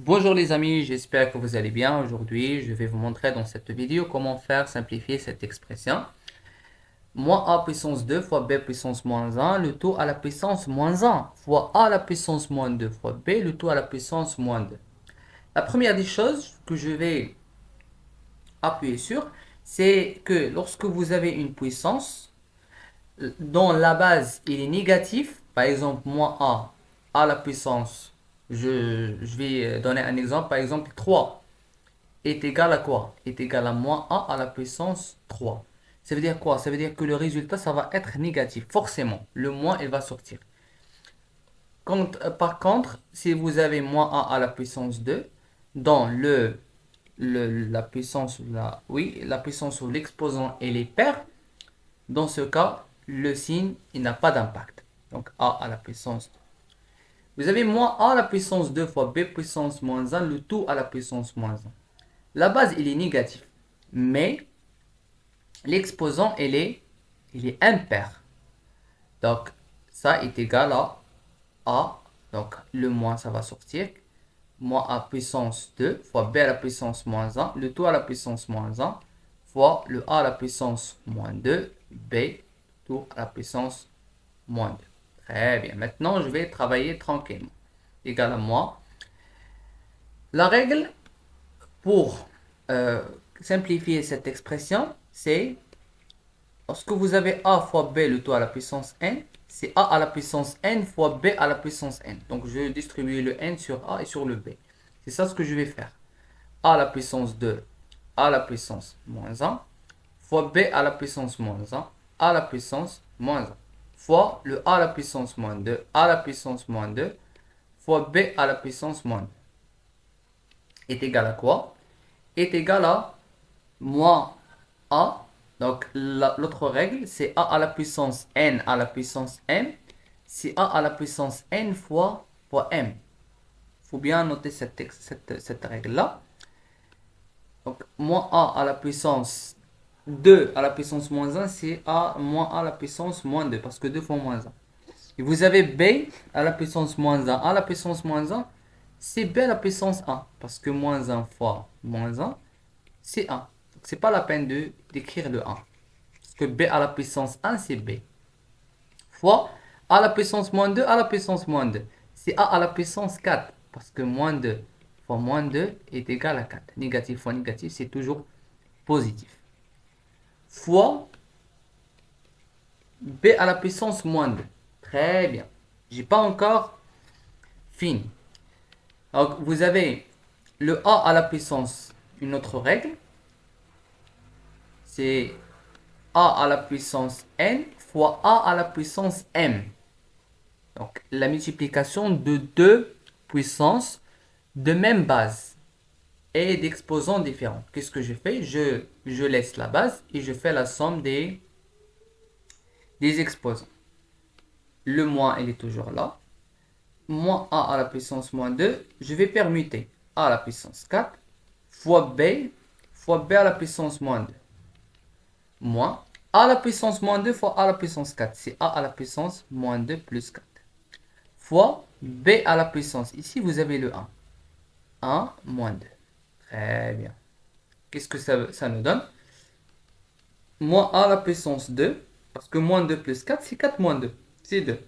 Bonjour les amis, j'espère que vous allez bien. Aujourd'hui, je vais vous montrer dans cette vidéo comment faire simplifier cette expression. Moins a puissance 2 fois b puissance moins 1, le tout à la puissance moins 1 fois a à la puissance moins 2 fois b, le tout à la puissance moins 2. La première des choses que je vais appuyer sur, c'est que lorsque vous avez une puissance, dont la base il est négatif, par exemple moins a à la puissance, je vais donner un exemple, par exemple 3 est égal à quoi? Est égal à moins a à la puissance 3. Ça veut dire quoi? Ça veut dire que le résultat, ça va être négatif. Forcément, le moins, il va sortir. Par contre, si vous avez moins a à la puissance 2, dans la puissance, la puissance où l'exposant et les paires, dans ce cas, le signe, il n'a pas d'impact. Donc a à la puissance 2. Vous avez moins a à la puissance 2 fois b puissance moins 1, le tout à la puissance moins 1. La base, il est négatif. Mais l'exposant, il est impair. Donc, ça est égal à A. Donc, le moins, ça va sortir. Moins A puissance 2 fois B à la puissance moins 1. Le tout à la puissance moins 1 fois le A à la puissance moins 2. B tout à la puissance moins 2. Très bien. Maintenant, je vais travailler tranquillement. Égal à moins. La règle pour euh, simplifier cette expression, c'est lorsque vous avez a fois b le tout à la puissance n, c'est a à la puissance n fois b à la puissance n. Donc je distribue le n sur a et sur le b. C'est ça ce que je vais faire. A à la puissance 2 à la puissance moins 1 fois b à la puissance moins 1 à la puissance moins 1 fois le a à la puissance moins 2 à la puissance moins 2 fois b à la puissance moins 2 est égal à quoi? Est égal à moins a. Donc l'autre règle, c'est a à la puissance n à la puissance m. C'est a à la puissance n fois m. Il faut bien noter cette règle-là. Donc moins a à la puissance 2 à la puissance moins 1, c'est a moins a à la puissance moins 2, parce que 2 fois moins 1. Et vous avez b à la puissance moins 1 à la puissance moins 1, c'est b à la puissance 1, parce que moins 1 fois moins 1, c'est 1. Donc c'est pas la peine d'écrire le 1. Parce que b à la puissance 1, c'est b. Fois a à la puissance moins 2 à la puissance moins 2. C'est a à la puissance 4. Parce que moins 2 fois moins 2 est égal à 4. Négatif fois négatif, c'est toujours positif. Fois b à la puissance moins 2. Très bien. J'ai pas encore fini. Donc vous avez le a à la puissance, une autre règle. C'est a à la puissance n fois a à la puissance m. Donc la multiplication de deux puissances de même base et d'exposants différents. Qu'est-ce que je fais? Je laisse la base et je fais la somme des exposants. Le moins, il est toujours là. Moins a à la puissance moins 2, je vais permuter a à la puissance 4 fois b à la puissance moins 2. Moins a à la puissance moins 2 fois a à la puissance 4. C'est a à la puissance moins 2 plus 4. Fois b à la puissance. Ici, vous avez le 1. 1 moins 2. Très bien. Qu'est-ce que ça nous donne? Moins a à la puissance 2. Parce que moins 2 plus 4, c'est 4 moins 2. C'est 2.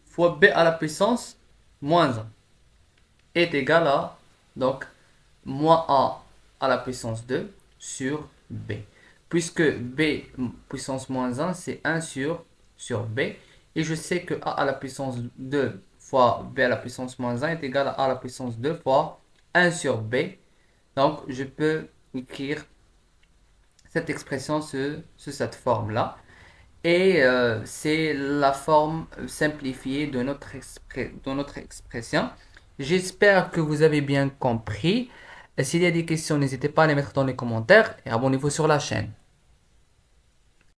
Fois b à la puissance moins 1. Est égal à, donc, moins a à la puissance 2 sur b. Puisque b puissance moins 1, c'est 1 sur b. Et je sais que a à la puissance 2 fois b à la puissance moins 1 est égal à a à la puissance 2 fois 1 sur b. Donc, je peux écrire cette expression sous cette forme-là. Et c'est la forme simplifiée de notre expression. J'espère que vous avez bien compris. S'il y a des questions, n'hésitez pas à les mettre dans les commentaires et abonnez-vous sur la chaîne.